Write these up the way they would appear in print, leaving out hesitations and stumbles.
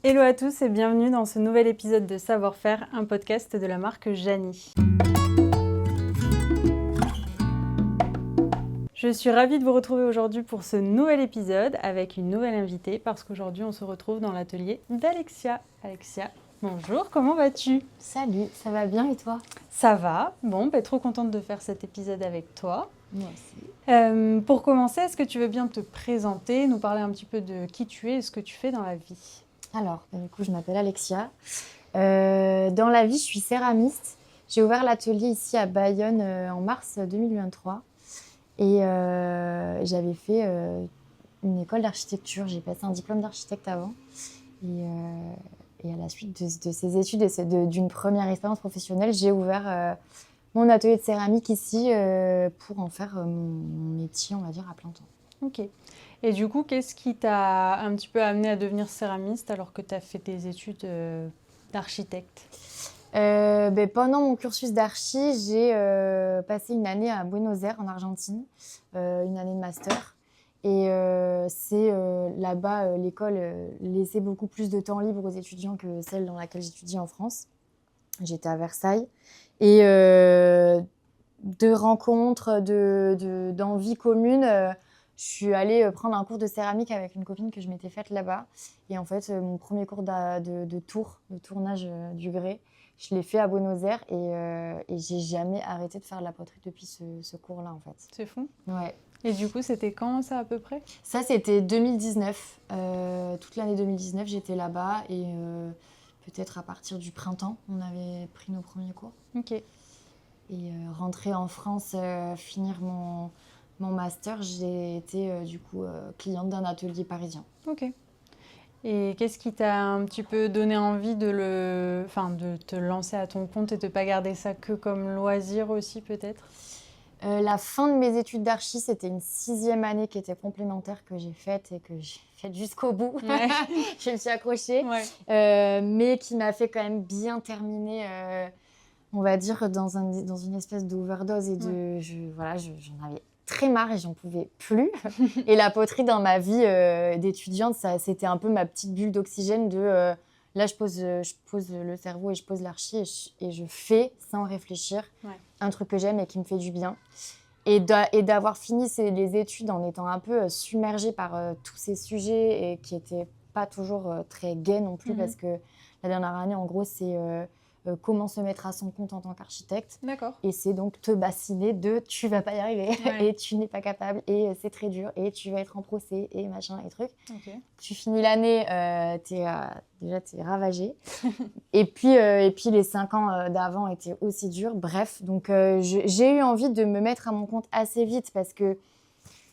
Hello à tous et bienvenue dans ce nouvel épisode de Savoir-faire, un podcast de la marque Jani. Je suis ravie de vous retrouver aujourd'hui pour ce nouvel épisode avec une nouvelle invitée parce qu'aujourd'hui on se retrouve dans l'atelier d'Alexia. Alexia, bonjour, comment vas-tu ? Salut, ça va bien et toi ? Ça va, bon, trop contente de faire cet épisode avec toi. Moi aussi. Pour commencer, est-ce que tu veux bien te présenter, nous parler un petit peu de qui tu es et ce que tu fais dans la vie ? Alors, du coup, je m'appelle Alexia. Dans la vie, je suis céramiste. J'ai ouvert l'atelier ici à Bayonne en mars 2023. Et j'avais fait une école d'architecture. J'ai passé un diplôme d'architecte avant. Et à la suite de ces études et d'une première expérience professionnelle, j'ai ouvert mon atelier de céramique ici pour en faire mon métier, on va dire, à plein temps. Ok. Et du coup, qu'est-ce qui t'a un petit peu amené à devenir céramiste alors que tu as fait tes études d'architecte ? Pendant mon cursus d'archi, j'ai passé une année à Buenos Aires, en Argentine, une année de master. Et c'est là-bas, l'école laissait beaucoup plus de temps libre aux étudiants que celle dans laquelle j'étudie en France. J'étais à Versailles. Et de rencontres, d'envies communes, je suis allée prendre un cours de céramique avec une copine que je m'étais faite là-bas. Et en fait, mon premier cours de tournage du grès, je l'ai fait à Buenos Aires et j'ai jamais arrêté de faire de la poterie depuis ce cours-là, en fait. C'est fou. Ouais. Et du coup, c'était quand ça à peu près ? Ça, c'était 2019. Toute l'année 2019, j'étais là-bas et peut-être à partir du printemps, on avait pris nos premiers cours. Ok. Et rentrer en France, finir mon master, j'ai été du coup cliente d'un atelier parisien. Ok. Et qu'est-ce qui t'a un petit peu donné envie de te lancer à ton compte et de ne pas garder ça que comme loisir aussi peut-être ? La fin de mes études d'archi, c'était une 6e année qui était complémentaire que j'ai faite et que j'ai faite jusqu'au bout. Ouais. Je me suis accrochée, mais qui m'a fait quand même bien terminer, on va dire, dans une espèce d'overdose. Et j'en avais très marre et j'en pouvais plus. Et la poterie dans ma vie d'étudiante, c'était un peu ma petite bulle d'oxygène de... Là, je pose le cerveau et je pose l'archi et je fais sans réfléchir un truc que j'aime et qui me fait du bien. Et d'avoir fini les études en étant un peu submergée par tous ces sujets et qui n'étaient pas toujours très gais non plus, parce que la dernière année, en gros, c'est comment se mettre à son compte en tant qu'architecte. D'accord. Et c'est donc te bassiner de « tu vas pas y arriver et tu n'es pas capable et c'est très dur et tu vas être en procès et machin et truc ». Okay. Tu finis l'année, déjà t'es ravagée. et puis les 5 ans d'avant étaient aussi durs. Bref, donc j'ai eu envie de me mettre à mon compte assez vite parce que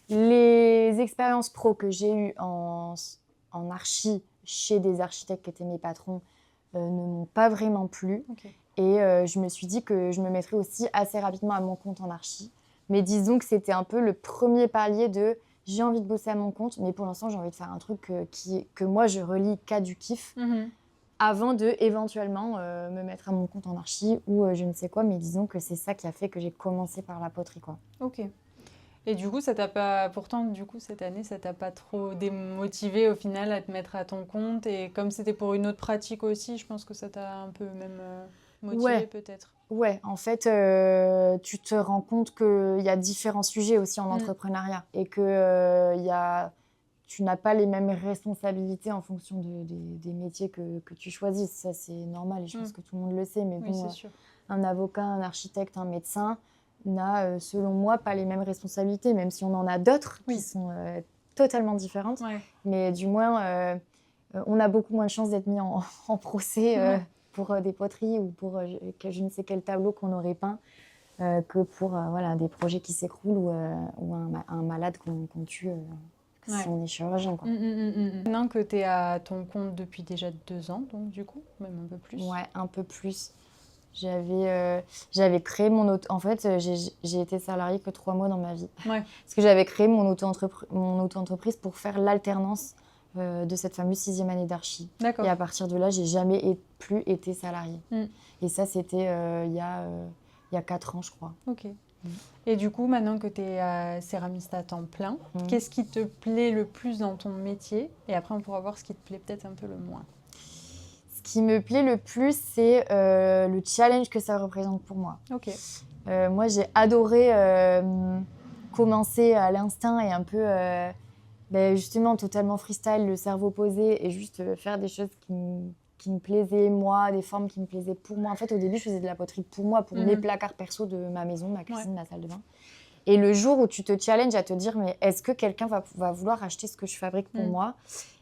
les expériences pro que j'ai eues en archi chez des architectes qui étaient mes patrons ne m'ont pas vraiment plu. Okay. Et je me suis dit que je me mettrais aussi assez rapidement à mon compte en archi. Mais disons que c'était un peu le premier palier de j'ai envie de bosser à mon compte, mais pour l'instant, j'ai envie de faire un truc que moi, je relie qu'à du kiff, avant de éventuellement me mettre à mon compte en archi ou je ne sais quoi. Mais disons que c'est ça qui a fait que j'ai commencé par la poterie, quoi. Ok. Et du coup, pourtant, cette année, ça t'a pas trop démotivé au final à te mettre à ton compte. Et comme c'était pour une autre pratique aussi, je pense que ça t'a un peu même motivé peut-être. Ouais, en fait, tu te rends compte qu'il y a différents sujets aussi en entrepreneuriat et que tu n'as pas les mêmes responsabilités en fonction des métiers que tu choisis. Ça, c'est normal et je pense que tout le monde le sait. Mais oui, bon, c'est sûr. Un avocat, un architecte, un médecin n'a, selon moi, pas les mêmes responsabilités, même si on en a d'autres qui sont totalement différentes. Ouais. Mais du moins, on a beaucoup moins de chances d'être mis en procès pour des poteries ou pour je ne sais quel tableau qu'on aurait peint que pour des projets qui s'écroulent ou un malade qu'on tue si on est chirurgien, quoi. Maintenant que tu es à ton compte depuis déjà 2 ans, donc du coup, même un peu plus. Ouais, un peu plus. J'avais créé mon auto... En fait, j'ai été salariée que 3 mois dans ma vie. Ouais. Parce que j'avais créé mon auto-entreprise pour faire l'alternance de cette fameuse 6e année d'archi. D'accord. Et à partir de là, j'ai jamais plus été salariée. Et ça, c'était il y a 4 ans, je crois. Ok. Et du coup, maintenant que tu es céramiste à temps plein, qu'est-ce qui te plaît le plus dans ton métier ? Et après, on pourra voir ce qui te plaît peut-être un peu le moins. qui me plaît le plus, c'est le challenge que ça représente pour moi. Ok. Moi, j'ai adoré commencer à l'instinct et un peu, justement, totalement freestyle, le cerveau posé et juste faire des choses qui me plaisaient, moi, des formes qui me plaisaient pour moi. En fait, au début, je faisais de la poterie pour moi, pour mes placards perso de ma maison, ma cuisine, ma salle de bain. Et le jour où tu te challenges à te dire, mais est-ce que quelqu'un va vouloir acheter ce que je fabrique pour moi,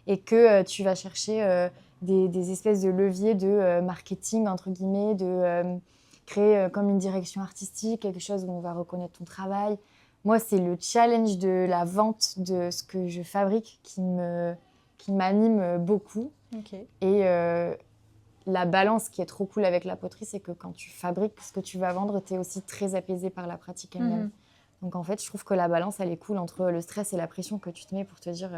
et que tu vas chercher des espèces de leviers de marketing, entre guillemets, de créer comme une direction artistique, quelque chose où on va reconnaître ton travail. Moi, c'est le challenge de la vente de ce que je fabrique qui m'anime beaucoup. Okay. Et la balance qui est trop cool avec la poterie, c'est que quand tu fabriques ce que tu vas vendre, tu es aussi très apaisé par la pratique elle-même. Donc en fait, je trouve que la balance, elle est cool entre le stress et la pression que tu te mets pour te dire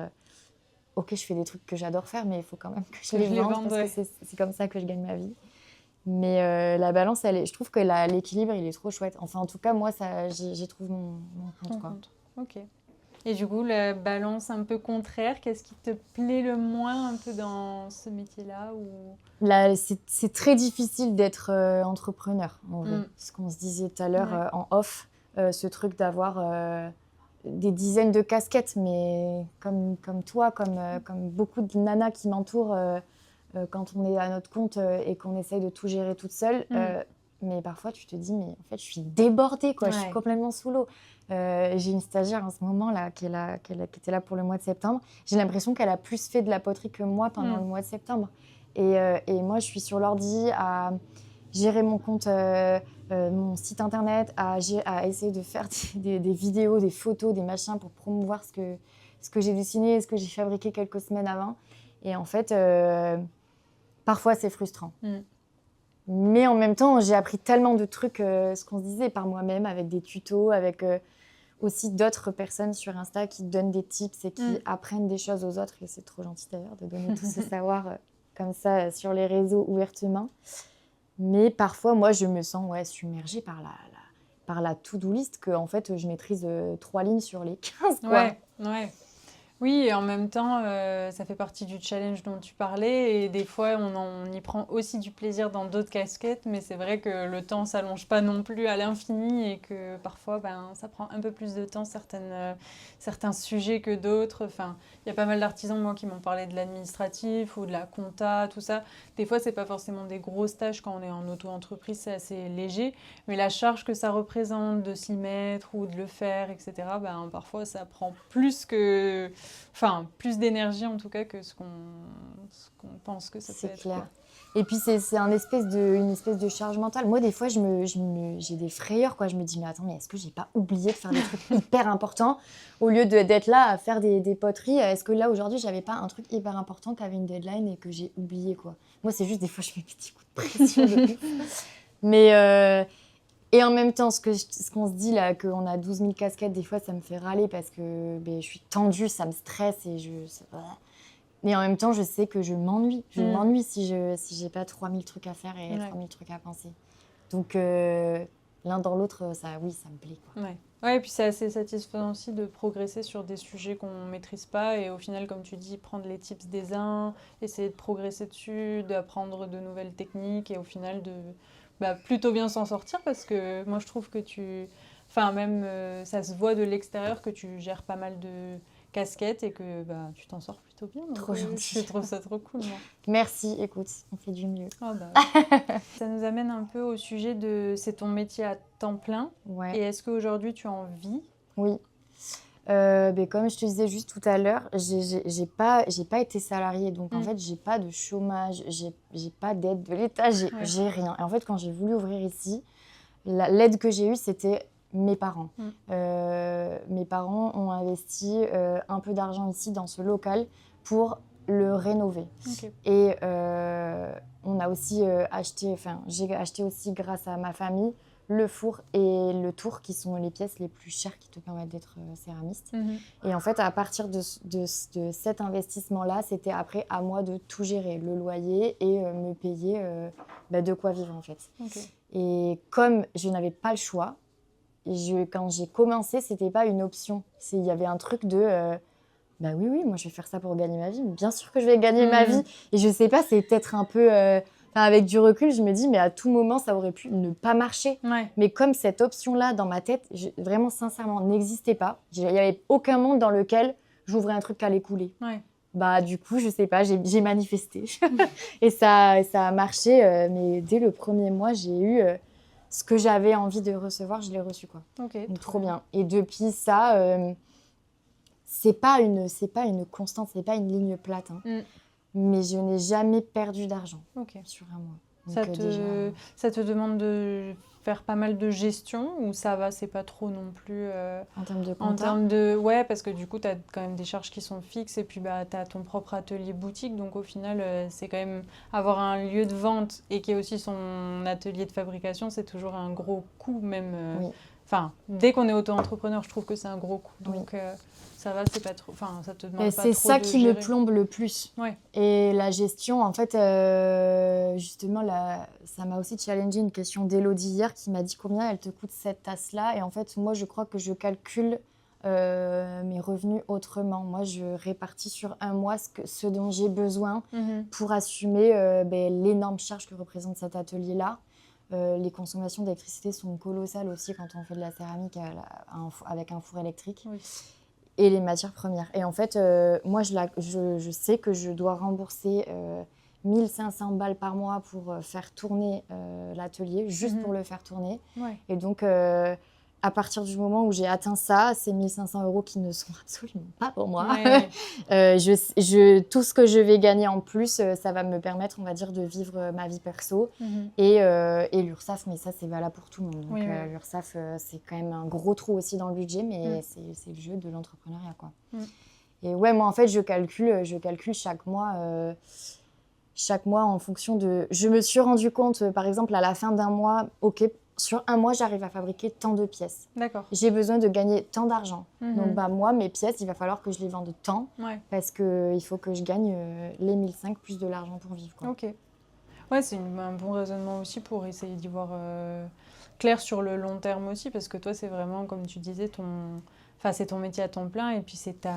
ok, je fais des trucs que j'adore faire, mais il faut quand même que je les vende parce que c'est comme ça que je gagne ma vie. Mais la balance, je trouve que l'équilibre, il est trop chouette. Enfin, en tout cas, moi, j'ai trouvé mon compte. Quoi. Ok. Et du coup, la balance un peu contraire, qu'est-ce qui te plaît le moins un peu dans ce métier-là Là, c'est très difficile d'être entrepreneur, en vrai. Ce qu'on se disait tout à l'heure en off, ce truc d'avoir des dizaines de casquettes, mais comme toi, comme beaucoup de nanas qui m'entourent quand on est à notre compte et qu'on essaye de tout gérer toute seule. Mais parfois, tu te dis, mais en fait, je suis débordée, quoi. Je suis complètement sous l'eau. J'ai une stagiaire en ce moment là, qui était là pour le mois de septembre. J'ai l'impression qu'elle a plus fait de la poterie que moi pendant le mois de septembre. Et moi, je suis sur l'ordi à gérer mon compte, mon site internet, à essayer de faire des vidéos, des photos, des machins pour promouvoir ce que j'ai dessiné, ce que j'ai fabriqué quelques semaines avant. Et en fait, parfois, c'est frustrant. Mais en même temps, j'ai appris tellement de trucs, ce qu'on se disait par moi-même, avec des tutos, avec aussi d'autres personnes sur Insta qui donnent des tips et qui apprennent des choses aux autres. Et c'est trop gentil d'ailleurs de donner tout ce savoir comme ça sur les réseaux ouvertement. Mais parfois, moi, je me sens submergée par la to-do list que en fait, je maîtrise 3 lignes sur les 15. Quoi. Ouais. Oui, et en même temps, ça fait partie du challenge dont tu parlais. Et des fois, on y prend aussi du plaisir dans d'autres casquettes. Mais c'est vrai que le temps ne s'allonge pas non plus à l'infini et que parfois, ça prend un peu plus de temps certains sujets que d'autres. Enfin, il y a pas mal d'artisans, moi, qui m'ont parlé de l'administratif ou de la compta, tout ça. Des fois, ce n'est pas forcément des grosses tâches quand on est en auto-entreprise, c'est assez léger. Mais la charge que ça représente de s'y mettre ou de le faire, etc., parfois, ça prend plus d'énergie en tout cas que ce qu'on pense que ça peut être. C'est clair. Et puis c'est une espèce de charge mentale. Moi, des fois, j'ai des frayeurs, quoi. Je me dis, mais attends, mais est-ce que j'ai pas oublié de faire des trucs hyper importants au lieu d'être là à faire des poteries? Est-ce que là, aujourd'hui, j'avais pas un truc hyper important qui avait une deadline et que j'ai oublié, quoi? Moi, c'est juste des fois, je mets des petits coups de pression de ouf. Mais... Et en même temps, ce qu'on se dit là, qu'on a 12 000 casquettes, des fois, ça me fait râler parce que je suis tendue, ça me stresse et Mais en même temps, je sais que je m'ennuie. Je m'ennuie si j'ai pas 3 000 trucs à faire et 3 000 trucs à penser. Donc, l'un dans l'autre, ça me plaît. Quoi. Ouais, et puis c'est assez satisfaisant aussi de progresser sur des sujets qu'on ne maîtrise pas. Et au final, comme tu dis, prendre les tips des uns, essayer de progresser dessus, d'apprendre de nouvelles techniques et au final de... plutôt bien s'en sortir parce que moi je trouve que ça se voit de l'extérieur que tu gères pas mal de casquettes et que tu t'en sors plutôt bien. Donc, trop gentil. Je trouve ça trop cool. Moi. Merci, écoute, on fait du mieux. Ça nous amène un peu au sujet de c'est ton métier à temps plein. Et est-ce qu'aujourd'hui tu en vis? Oui. Comme je te disais juste tout à l'heure, j'ai pas été salariée, donc en fait j'ai pas de chômage, j'ai pas d'aide de l'État, j'ai rien. Et en fait quand j'ai voulu ouvrir ici, l'aide que j'ai eue c'était mes parents. Mes parents ont investi un peu d'argent ici dans ce local pour le rénover. Et on a aussi j'ai acheté aussi grâce à ma famille le four et le tour, qui sont les pièces les plus chères qui te permettent d'être céramiste. Et en fait, à partir de cet investissement-là, c'était après à moi de tout gérer, le loyer et me payer de quoi vivre, en fait. Et comme je n'avais pas le choix, quand j'ai commencé, c'était pas une option. Il y avait un truc de... bah oui, moi je vais faire ça pour gagner ma vie. Bien sûr que je vais gagner ma vie. Et je sais pas, c'est peut-être un peu... avec du recul, je me dis, mais à tout moment, ça aurait pu ne pas marcher. Ouais. Mais comme cette option-là, dans ma tête, vraiment sincèrement, n'existait pas. Il n'y avait aucun monde dans lequel j'ouvrais un truc qui allait couler. Ouais. Bah du coup, je sais pas, j'ai manifesté. Et ça a marché. Mais dès le premier mois, j'ai eu... ce que j'avais envie de recevoir, je l'ai reçu, quoi. Ok. Donc, trop bien. Et depuis ça, c'est pas une constante, c'est pas une ligne plate. Hein. Mais je n'ai jamais perdu d'argent sur un mois. Donc, ça te demande de faire pas mal de gestion ou ça va, c'est pas trop non plus en termes de compta ouais, parce que du coup, tu as quand même des charges qui sont fixes et puis tu as ton propre atelier boutique. Donc au final, c'est quand même avoir un lieu de vente et qui est aussi son atelier de fabrication, c'est toujours un gros coût même. Oui. Enfin, dès qu'on est auto-entrepreneur, je trouve que c'est un gros coût. Donc oui. ça va, c'est pas trop. Enfin, ça te demande pas trop. C'est ça qui me plombe le plus. Ouais. Et la gestion, en fait, justement, ça m'a aussi challengé une question d'Élodie hier qui m'a dit combien elle te coûte cette tasse-là. Et en fait, moi, je crois que je calcule mes revenus autrement. Moi, je répartis sur un mois ce dont j'ai besoin pour assumer l'énorme charge que représente cet atelier-là. Les consommations d'électricité sont colossales aussi quand on fait de la céramique avec un four électrique. Oui. Et les matières premières. Et en fait, moi, je sais que je dois rembourser 1500 balles par mois pour faire tourner l'atelier, juste pour le faire tourner. Ouais. Et donc, à partir du moment où j'ai atteint ça, ces 1500 € qui ne sont absolument pas pour moi, tout ce que je vais gagner en plus, ça va me permettre, on va dire, de vivre ma vie perso. Et l'URSSAF, mais ça, c'est valable pour tout le monde. Donc, l'URSSAF, c'est quand même un gros trou aussi dans le budget, mais c'est le jeu de l'entrepreneuriat, quoi. Et ouais, moi, en fait, je calcule chaque mois en fonction de... Je me suis rendu compte, par exemple, à la fin d'un mois, sur un mois, j'arrive à fabriquer tant de pièces. D'accord. J'ai besoin de gagner tant d'argent. Donc, moi, mes pièces, il va falloir que je les vende tant parce qu'il faut que je gagne les 1500 plus de l'argent pour vivre, quoi. Ok. Ouais, c'est un bon raisonnement aussi pour essayer d'y voir clair sur le long terme aussi parce que toi, c'est vraiment, comme tu disais, c'est ton métier à temps plein et puis c'est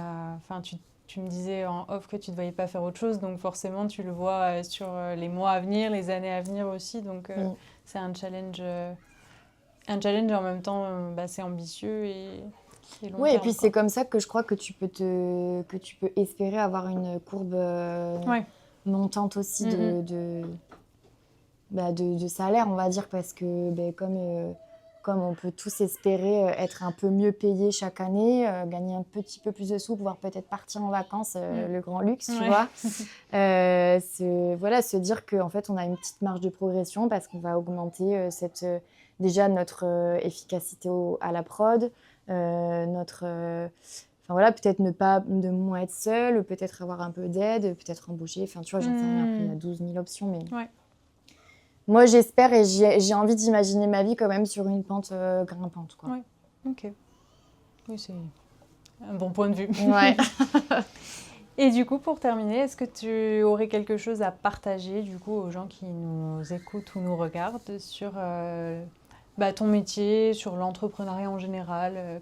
tu me disais en off que tu ne te voyais pas faire autre chose, donc forcément, tu le vois sur les mois à venir, les années à venir aussi. Donc, c'est un challenge et en même temps, c'est ambitieux et long terme. Oui, et puis c'est comme ça que je crois que tu peux espérer avoir une courbe montante aussi de salaire, on va dire, parce que comme on peut tous espérer être un peu mieux payé chaque année, gagner un petit peu plus de sous, pouvoir peut-être partir en vacances, le grand luxe, tu vois. Se dire qu'en fait, on a une petite marge de progression parce qu'on va augmenter déjà notre efficacité à la prod, peut-être ne moins être seul, peut-être avoir un peu d'aide, peut-être embaucher, tu vois, j'en sais rien, après, il y a 12 000 options, mais... Ouais. Moi, j'espère et j'ai envie d'imaginer ma vie quand même sur une pente grimpante, quoi. Oui, ok. Oui, c'est un bon point de vue. Ouais. Et du coup, pour terminer, est-ce que tu aurais quelque chose à partager du coup aux gens qui nous écoutent ou nous regardent sur ton métier, sur l'entrepreneuriat en général,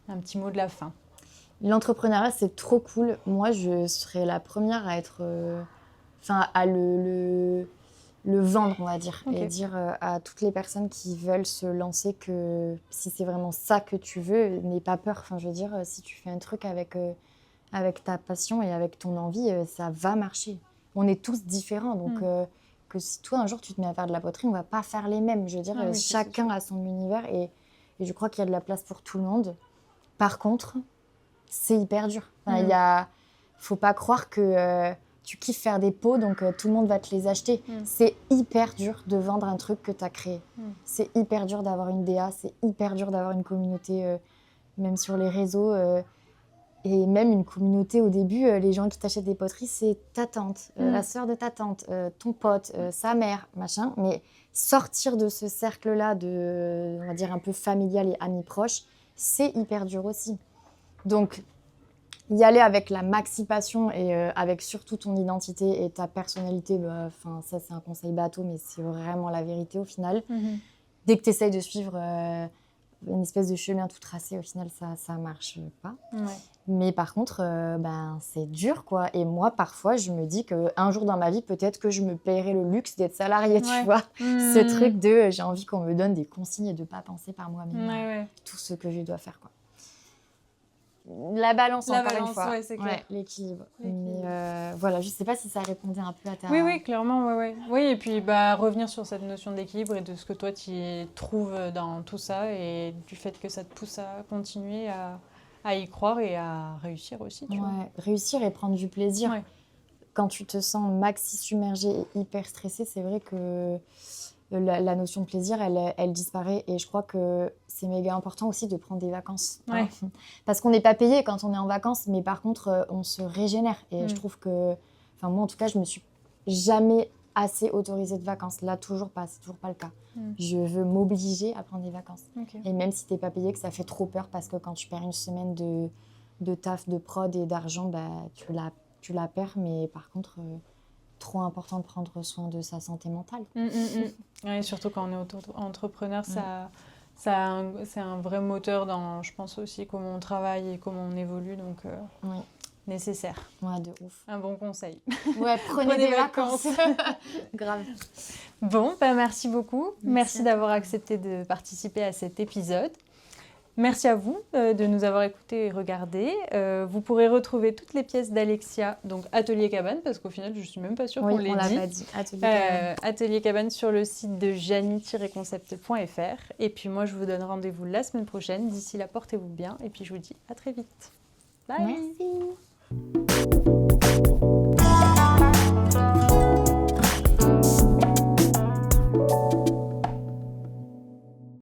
un petit mot de la fin? L'entrepreneuriat, c'est trop cool. Moi, je serais la première à être... à le vendre, on va dire, et dire à toutes les personnes qui veulent se lancer que si c'est vraiment ça que tu veux, n'aie pas peur. Je veux dire, si tu fais un truc avec ta passion et avec ton envie, ça va marcher. On est tous différents, donc que si toi, un jour, tu te mets à faire de la poterie, on ne va pas faire les mêmes. Je veux dire, chacun a son univers et je crois qu'il y a de la place pour tout le monde. Par contre, c'est hyper dur. Il faut pas croire que... tu kiffes faire des pots, donc tout le monde va te les acheter. C'est hyper dur de vendre un truc que tu as créé. C'est hyper dur d'avoir une DA, c'est hyper dur d'avoir une communauté, même sur les réseaux. Et même une communauté au début, les gens qui t'achètent des poteries, c'est ta tante, la sœur de ta tante, ton pote, sa mère, machin. Mais sortir de ce cercle-là, on va dire un peu familial et amis proches, c'est hyper dur aussi. Donc, y aller avec la maxi passion et avec surtout ton identité et ta personnalité, ça c'est un conseil bateau, mais c'est vraiment la vérité au final. Dès que tu essayes de suivre une espèce de chemin tout tracé, au final ça marche pas. Mais par contre, c'est dur, quoi. Et moi, parfois, je me dis qu'un jour dans ma vie, peut-être que je me paierai le luxe d'être salariée, tu vois. Ce truc de j'ai envie qu'on me donne des consignes et de ne pas penser par moi-même à tout ce que je dois faire, quoi. La balance, encore une fois. C'est clair. L'équilibre. Mais voilà, je ne sais pas si ça répondait un peu à ta... Oui, clairement, Oui, et puis revenir sur cette notion d'équilibre et de ce que toi, tu trouves dans tout ça et du fait que ça te pousse à continuer à y croire et à réussir aussi, tu vois. Réussir et prendre du plaisir. Quand tu te sens maxi submergée et hyper stressée, c'est vrai que la notion de plaisir, elle disparaît. Et je crois que c'est méga important aussi de prendre des vacances. Hein. Parce qu'on n'est pas payé quand on est en vacances, mais par contre, on se régénère. Et je trouve que... Enfin, moi, en tout cas, je me suis jamais assez autorisée de vacances. Là, toujours pas. C'est toujours pas le cas. Je veux m'obliger à prendre des vacances. Et même si t'es pas payé, que ça fait trop peur parce que quand tu perds une semaine de taf, de prod et d'argent, tu la perds. Mais par contre... trop important de prendre soin de sa santé mentale. Ouais, surtout quand on est entrepreneur, c'est un vrai moteur dans, je pense aussi, comment on travaille et comment on évolue, donc nécessaire. Ouais, de ouf. Un bon conseil. Ouais, prenez des vacances. Grave. Bon, merci beaucoup. Merci d'avoir accepté de participer à cet épisode. Merci à vous de nous avoir écoutés et regardés. Vous pourrez retrouver toutes les pièces d'Alexia, donc Atelier Cabane, parce qu'au final, je ne suis même pas sûre qu'on l'ait dit. Oui, on l'a pas dit. Atelier Cabane sur le site de janie-concept.fr. Et puis moi, je vous donne rendez-vous la semaine prochaine. D'ici là, portez-vous bien. Et puis je vous dis à très vite. Bye. Merci.